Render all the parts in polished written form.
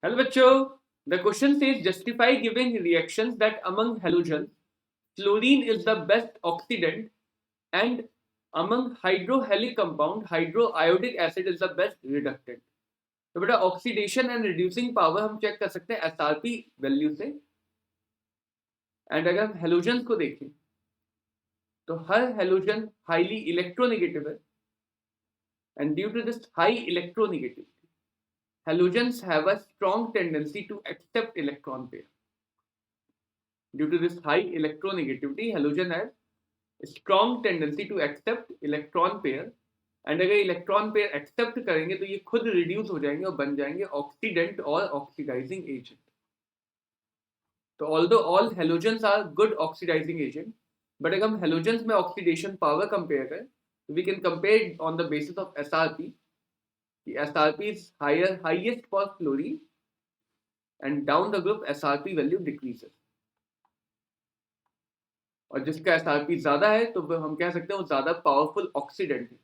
Hello bachcho. The question says justify giving reactions that among halogens, fluorine is the best oxidant and among hydrohalic compound, hydroiodic acid is the best reductant. तो बेटा oxidation and reducing power हम check कर सकते हैं SRP value से। And अगर हम halogen को देखें तो हर हेलोजन हाईली इलेक्ट्रोनेगेटिव है and due to this high electronegativity halogens have a strong tendency to accept electron pair. Due to this high electronegativity, halogen has a strong tendency to accept electron pair. And अगर electron pair accept करेंगे तो ये खुद reduce हो जाएंगे और बन जाएंगे ऑक्सीडेंट और ऑक्सीडाइजिंग एजेंट। तो although all halogens are good oxidizing agent, but अगर हम हेलोजेंस में ऑक्सीडेशन पावर कंपेयर करें तो we can compare on the basis of SRP. SRP is highest for fluorine and down the group SRP value decreases। और जिसका SRP ज्यादा है तो हम कह सकते हैं वो ज्यादा पावरफुल ऑक्सीडेंट है।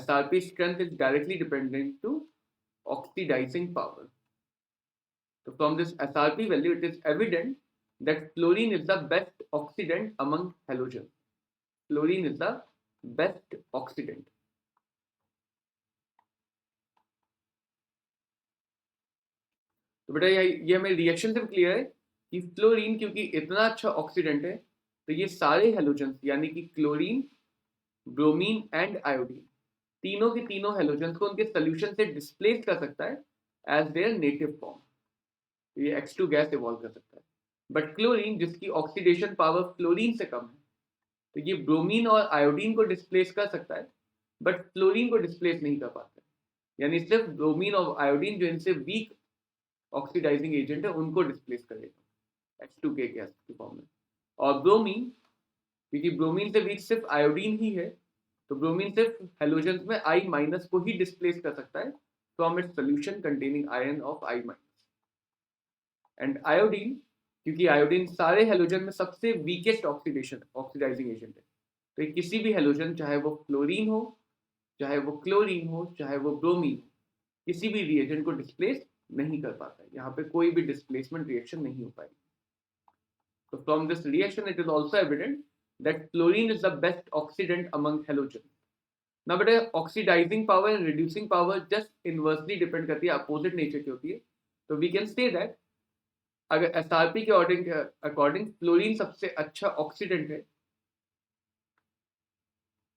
SRP strength is directly dependent to oxidizing power। So from this SRP value it is evident that fluorine is the best oxidant among halogens। Fluorine is the best oxidant। तो बेटा ये हमें reaction से clear है कि fluorine क्योंकि इतना अच्छा ऑक्सीडेंट है तो ये सारे हेलोजेंस यानी कि क्लोरीन, ब्रोमीन एंड आयोडीन तीनों के तीनों हेलोजेंस को उनके सोल्यूशन से डिस्प्लेस कर सकता है एज देयर नेटिव फॉर्म। तो ये H2 गैस इवॉल्व कर सकता है। बट क्लोरीन जिसकी ऑक्सीडेशन पावर फ्लोरीन से कम है तो ये ब्रोमीन और आयोडीन को डिस्प्लेस कर सकता है बट फ्लोरीन को डिस्प्लेस नहीं कर पाता है। यानी सिर्फ ब्रोमीन और आयोडीन जो इनसे वीक ऑक्सीडाइजिंग एजेंट है उनको डिस्प्लेस करेगा H2 के गैस के फॉर्म में। और ब्रोमीन क्योंकि ब्रोमीन से वीक सिर्फ आयोडीन ही है तो ब्रोमीन सिर्फ हेलोजेंस में I- को ही डिस्प्लेस कर सकता है from its solution containing ion of I-। And iodine क्योंकि आयोडीन सारे हेलोजन में सबसे वीकेस्ट ऑक्सीडाइजिंग एजेंट है तो किसी भी हेलोजन चाहे वो फ्लोरीन हो, चाहे वो क्लोरीन हो, चाहे वो ब्रोमीन हो, किसी भी रिएजेंट को डिस्प्लेस नहीं कर पाता है। यहाँ पे कोई भी डिस्प्लेसमेंट रिएक्शन नहीं हो पाएगी। तो from this reaction it is also evident that fluorine is the best oxidant among halogen. ना बेटा oxidizing power and reducing power just inversely depend करती है, अपोजिट नेचर की होती है। तो वी कैन से दैट अगर एसआरपी के अकॉर्डिंग फ्लोरीन सबसे अच्छा ऑक्सीडेंट है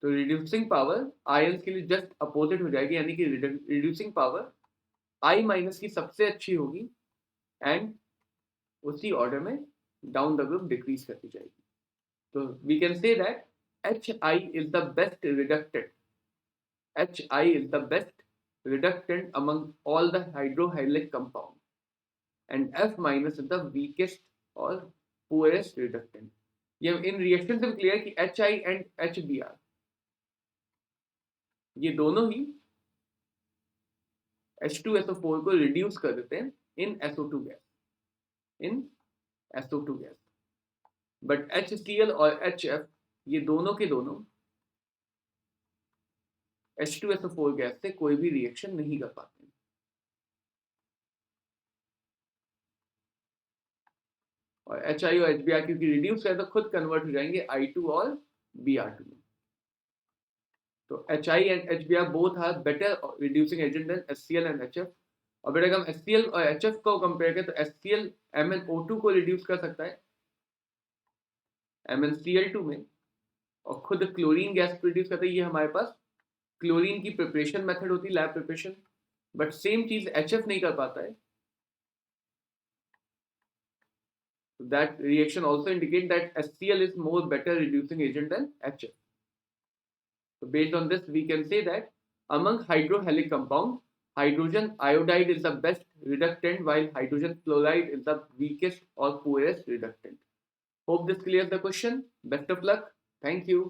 तो रिड्यूसिंग पावर आयंस के लिए जस्ट अपोजिट हो जाएगी, यानी कि रिड्यूसिंग पावर I- की सबसे अच्छी होगी एंड उसी ऑर्डर में डाउन द ग्रुप डिक्रीज करती जाएगी। तो we can say that HI is the best reductant. HI is the best reductant among all the hydrohalic compound and F- is the weakest or poorest reductant। ये इन reaction से clear कि HI and HBr ये दोनों ही H2SO4 को reduce कर देते हैं इन SO2 gas, in SO2 gas. But HCl और HF ये दोनों के दोनों H2SO4 गैस से कोई भी रिएक्शन नहीं कर पाते। और HI और HBr क्योंकि रिड्यूस है तो खुद कन्वर्ट हो जाएंगे I2 और Br2 में। तो HI and HBr both are better reducing agent than HCl and HF। और बेटा हम HCl और HF को कंपेयर करें तो HCl MnO2 को रिड्यूस कर सकता है MnCl2 में और खुद क्लोरीन गैस प्रोड्यूस करता है। ये हमारे पास क्लोरीन की प्रिपरेशन मेथड होती है, लैब प्रिपरेशन, बट सेम चीज HF नहीं कर पाता है। That reaction also indicate that HCl is more better reducing agent than HF। So based on this, we can say that among hydrohalic compound, hydrogen iodide is the best reductant, while hydrogen fluoride is the weakest or poorest reductant। Hope this clears the question. Best of luck. Thank you.